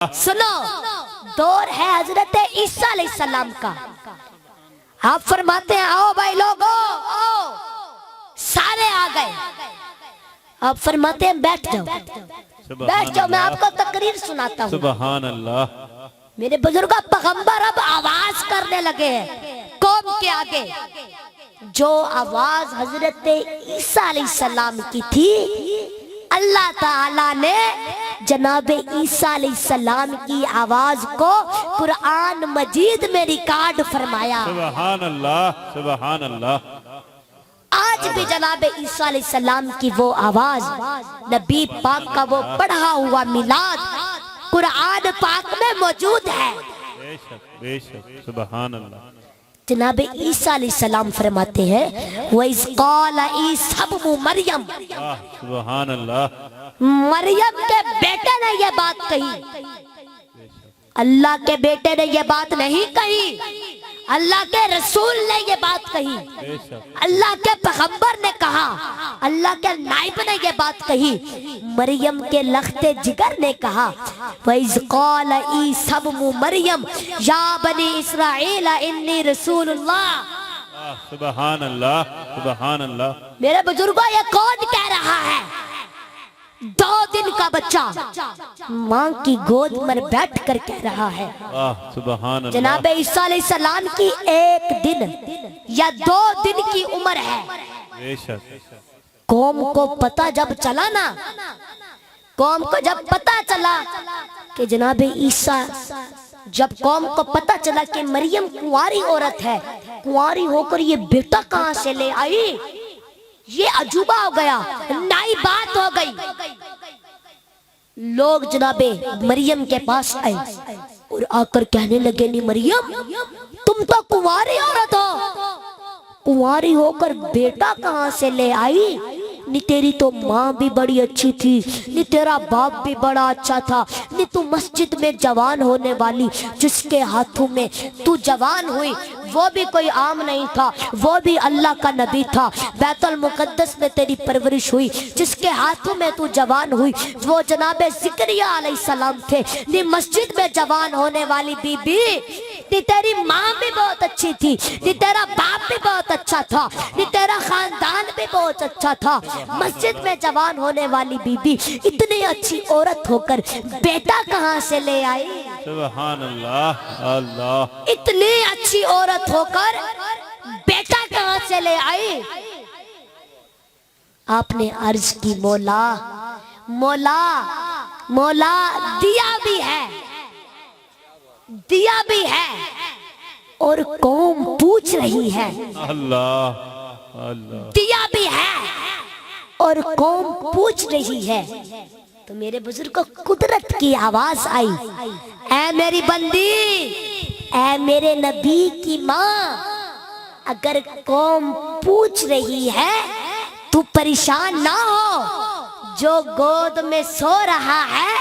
सुनो, दौर है हजरत ईसा अलैहिस्सलाम का। आप फरमाते हैं आओ भाई लोगो आओ, सारे आ गए। आप फरमाते हैं बैठ जाओ, बैठ जाओ, मैं आपको तकरीर सुनाता हूँ। सुबहान अल्लाह। मेरे बुजुर्ग पैगंबर अब आवाज करने लगे हैं कौम के आगे। जो आवाज हजरत ईसा अलैहिस्सलाम की थी, अल्लाह ताला ने जनाब ईसा अलैहिस्सलाम की आवाज को कुरान मजीद में रिकॉर्ड फरमाया। सुबहान अल्लाह, सुबहान अल्लाह। आज भी जनाब ईसा अलैहिस्सलाम की वो आवाज, नबी पाक का वो पढ़ा हुआ मिलाद कुरान पाक में मौजूद है। बेशक बेशक, सुबहान अल्लाह। जनाब ईसा अलैहिस्सलाम फरमाते हैं वइज़ क़ाल ईसा इब्नु मरियम, सुबहान अल्लाह। मरियम के बेटे ने ये बात कही, अल्लाह के बेटे ने ये बात नहीं कही, अल्लाह के रसूल ने ये बात कही, अल्लाह के पैगंबर ने कहा, अल्लाह के नाइब ने ये बात कही। मरियम के लख्ते जिगर ने कहा वइज़ क़ाल ईसा इब्नु मरियम या बनी इस्राईल इन्नी रसूलुल्लाह। सुबहान अल्लाह, सुबहान अल्लाह। मेरे बुजुर्गों, ये कौन कह रहा है? 2 दिन का बच्चा माँ की गोद में बैठ कर कह रहा है। सुबहान अल्लाह। जनाब ईसा अलैहिस्सलाम की 1 दिन या 2 दिन की उम्र है। बेशक। कौम को पता जब चला ना, कौम को जब पता चला कि जनाब ईसा, जब कौम को पता चला कि मरियम कुंवारी औरत है, कुंवारी होकर ये बेटा कहाँ से ले आई, ये अजूबा हो गया, नई बात हो गई। लोग जनाबे मरियम के पास आए और आकर कहने लगे नी मरियम तुम तो कुंवारी औरत हो, कुंवारी होकर बेटा कहाँ से ले आई? नी तेरी तो माँ भी बड़ी अच्छी थी, नी तेरा बाप भी बड़ा अच्छा था, नी तू मस्जिद में जवान होने वाली, जिसके हाथों में तू जवान हुई वो भी कोई आम नहीं था, वो भी अल्लाह का नबी था। बैतुल मुकद्दस में तेरी परवरिश हुई, जिसके हाथों में तू जवान हुई वो जनाबे ज़िक्रिया अलैहिस्सलाम थे। नी मस्जिद में जवान होने वाली बीबी, नी तेरी माँ भी बहुत अच्छी थी, नी तेरा बाप भी बहुत अच्छा था, नी तेरा खानदान भी बहुत अच्छा था। मस्जिद में जवान होने वाली बीबी इतनी अच्छी औरत होकर बेटा कहाँ से ले आई? सुबहान अल्लाह, अल्लाह। इतनी अच्छी औरत होकर बेटा कहाँ से ले आई? आपने अर्ज की मौला मौला मौला, दिया भी है, दिया भी है और कौम पूछ रही है। अल्लाह अल्लाह। दिया भी है और कौम पूछ रही है। तो मेरे बुजुर्ग को कुदरत की आवाज आई, ऐ मेरी बंदी, ऐ मेरे नबी की माँ, अगर कौम पूछ रही है तू परेशान ना हो, जो गोद में सो रहा है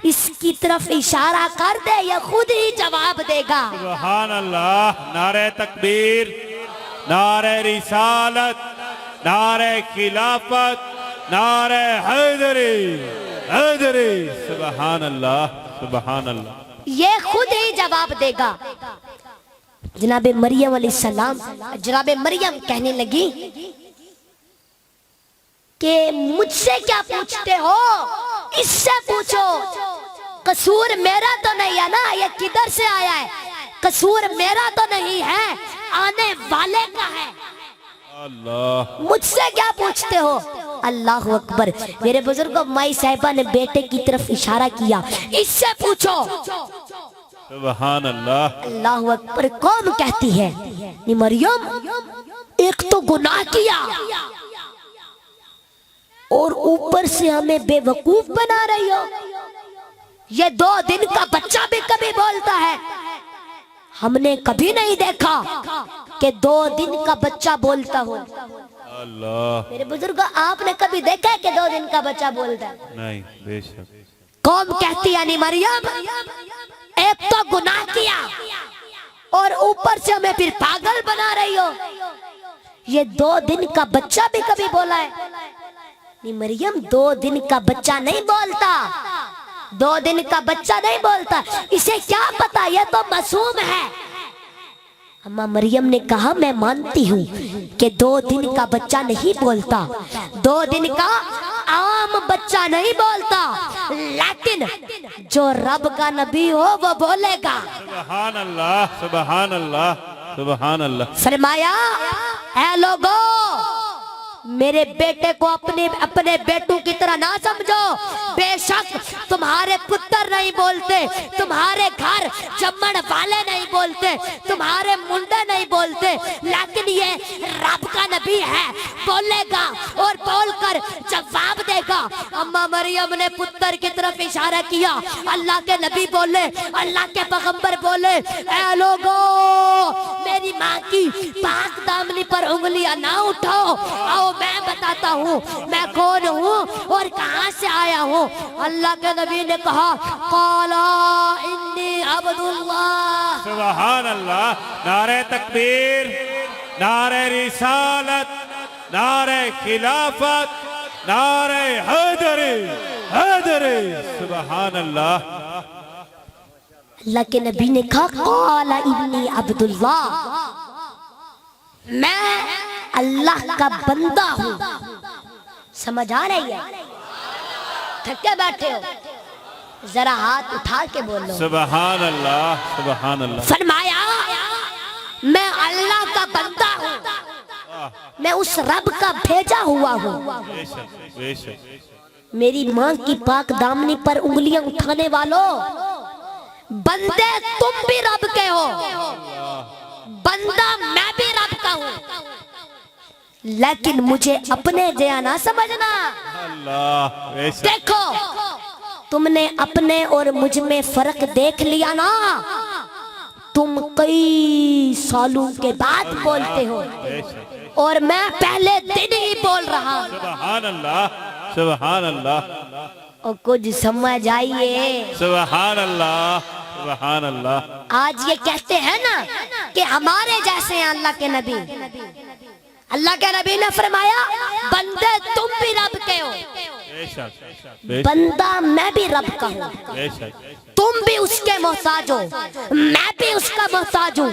इसकी तरफ इशारा कर दे, ये खुद ही जवाब देगा। सुबहान अल्लाह। नारे तकबीर, नारे रिसालत, नारे खिलाफत, नारे हैदरी, हैदरी। सुबहान अल्लाह, सुबहान अल्लाह। ये खुद ही जवाब देगा। जनाबे मरियम अलैहिस्सलाम, जनाबे मरियम कहने लगी कि मुझसे क्या पूछते हो, इससे पूछो, कसूर मेरा तो नहीं है ना, ये किधर से आया है? कसूर मेरा तो नहीं है, आने वाले का है। अल्लाह। मुझसे क्या पूछते हो? अल्लाह अकबर। मेरे बुजुर्गों, माई साहिबा ने बेटे की तरफ इशारा किया, इससे पूछो। सुबहान अल्लाह, अल्लाह अकबर। कौन कहती है नी मरियम एक तो गुनाह किया और ऊपर से हमें बेवकूफ बना रही हो। ये 2 दिन का बच्चा भी कभी बोलता है, हमने कभी नहीं देखा कि 2 दिन का बच्चा बोलता हो। अल्लाह। मेरे बुजुर्ग, आपने कभी देखा है कि 2 दिन का बच्चा बोलता है? नहीं, बेशक। कौम कहती है नी मरियम एक तो गुनाह किया और ऊपर से हमें फिर पागल बना रही हो। ये 2 दिन का बच्चा भी कभी बोला है? नी मरियम 2 दिन का बच्चा नहीं बोलता, 2 दिन کا بچہ نہیں بولتا، اسے کیا پتا یہ تو معصوم ہے۔ اما مریم نے کہا میں مانتی ہوں کہ 2 دن کا بچہ نہیں بولتا، 2 دن کا عام بچہ نہیں بولتا، لیکن جو رب کا نبی ہو وہ بولے گا۔ سبحان اللہ سبحان اللہ سبحان اللہ۔ فرمایا اے لوگو میرے بیٹے کو اپنے بیٹوں کی طرح نہ سمجھو، بے شک تمہارے پتر نہیں بولتے، تمہارے گھر جمن والے نہیں بولتے، تمہارے منڈے نہیں بولتے، لیکن یہ رب کا نبی ہے، بولے گا اور بول کر جواب دے گا۔ اما مریم نے پتر کی طرف اشارہ کیا، اللہ کے نبی بولے، اللہ کے پیغمبر بولے اے لوگو میری ماں کی پاک دامنی پر انگلیاں نہ اٹھاؤ، آؤ میں بتاتا ہوں میں کون ہوں اور کہاں سے آیا ہوں۔ اللہ کے نبی نے کہا قالا انی عبداللہ۔ سبحان اللہ۔ نعرہ تکبیر، نعرہ رسالت، نعرہ خلافت، نعرہ حیدری حیدری۔ سبحان اللہ۔ اللہ کے نبی نے کہا قال انی عبداللہ، میں اللہ کا بندہ ہوں۔ سمجھ آ رہی ہے؟ تھکے بیٹھے ہو ذرا ہاتھ اٹھا کے بولو سبحان اللہ سبحان اللہ۔ فرمایا میں اللہ کا بندہ ہوں، میں اس رب کا بھیجا ہوا ہوں۔ بے شک بے شک۔ میری ماں کی پاک دامنی پر انگلیاں اٹھانے والوں، بندے تم بھی رب کے ہو، بندہ میں بھی رب کا ہوں، لیکن مجھے اپنے جیا نہ سمجھنا۔ اللہ بے شک۔ دیکھو تم نے اپنے اور مجھ میں فرق دیکھ لیا نا، تم کئی سالوں کے بعد بولتے ہو بے شک۔ اور میں پہلے دن ہی بول رہا ہوں۔ سبحان اللہ سبحان اللہ اور کچھ سمجھ آئیے؟ سبحان اللہ سبحان اللہ۔ آج یہ کہتے ہیں نا کہ ہمارے جیسے ہیں اللہ کے نبی، اللہ کے نبی نے فرمایا بندے تم بھی رب کے ہو، بے شک بے شک بندہ میں بھی رب کا ہوں، بے شک۔ تم بھی اس کے محتاج ہو، میں بھی اس کا محتاج ہوں،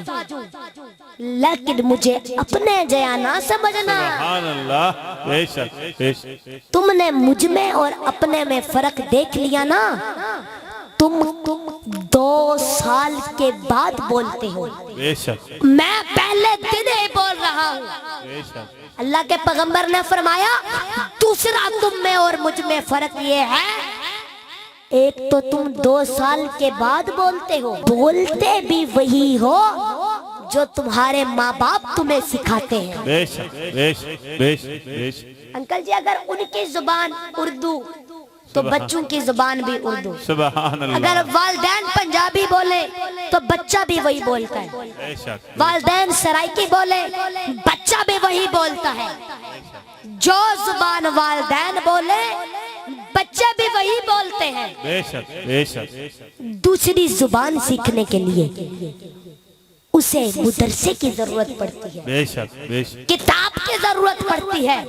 لیکن مجھے اپنے جیا نہ سمجھنا۔ سبحان اللہ بے شک بے شک۔ تم نے مجھ میں اور اپنے میں فرق دیکھ لیا نا، تم 2 سال کے بعد بولتے ہو، بے شک میں پہلے دن ہی بول رہا ہوں۔ بے شک۔ اللہ کے پیغمبر نے فرمایا دوسرا تم میں اور مجھ میں فرق یہ ہے، ایک تو تم 2 سال کے بعد بولتے ہو، بولتے بھی وہی ہو جو تمہارے ماں باپ تمہیں سکھاتے ہیں۔ بے شک بے شک بے شک بے شک۔ انکل جی اگر ان کی زبان اردو تو بچوں کی زبان بھی اردو، سبحان اللہ اگر والدین پنجابی بولے تو بچہ بھی وہی بولتا ہے، بے شک۔ والدین سرائکی بولے بچہ بھی وہی بولتا ہے، جو زبان والدین بولے بچے بھی وہی بولتے ہیں۔ بے شک بے شک۔ دوسری زبان سیکھنے کے لیے اسے مدرسے کی ضرورت پڑتی ہے، بے شک بے شک۔ کتاب کی ضرورت پڑتی ہے،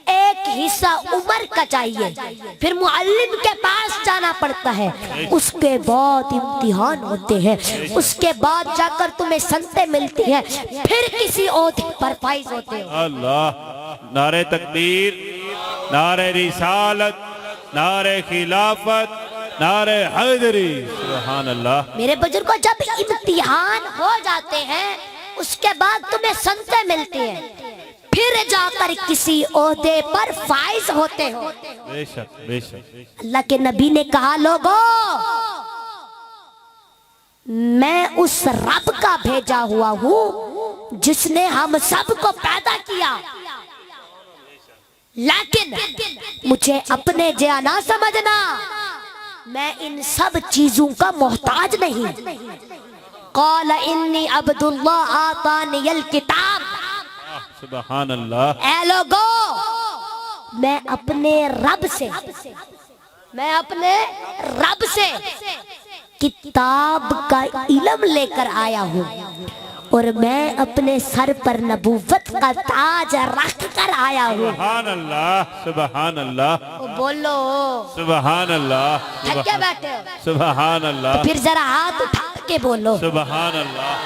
ایک حصہ عمر کا چاہیے، پھر معلم کے پاس جانا پڑتا ہے، اس کے بعد امتحان ہوتے ہیں، اس کے بعد جا کر تمہیں سنتے ملتی ہیں، پھر کسی عہدے پر فائز ہوتے ہو۔ اللہ۔ نعرہ تکبیر، نعرہ رسالت، نعرہ خلافت، نعرہ حیدری۔ سبحان اللہ۔ میرے بزرگوں جب امتحان ہو جاتے ہیں اس کے بعد تمہیں سنتے ملتی ہیں، پھر جا کر کسی عہدے پر فائز ہوتے ہو۔ بے شک بے شک۔ اللہ کے نبی نے کہا لوگو میں اس رب کا بھیجا ہوا ہوں جس نے ہم سب کو پیدا کیا، لیکن مجھے اپنے جیا نہ سمجھنا، میں ان سب چیزوں کا محتاج نہیں۔ قال انی عبداللہ آتانی الکتاب۔ سبحان اللہ۔ اے لوگو میں اپنے رب سے کتاب کا علم لے کر آیا ہوں، اور میں اپنے سر پر نبوت کا تاج رکھ کر آیا ہوں. سبحان اللہ سبحان اللہ بولو سبحان اللہ تھکے بیٹھے ہو سبحان اللہ پھر ذرا ہاتھ اٹھا کے بولو. سبحان اللہ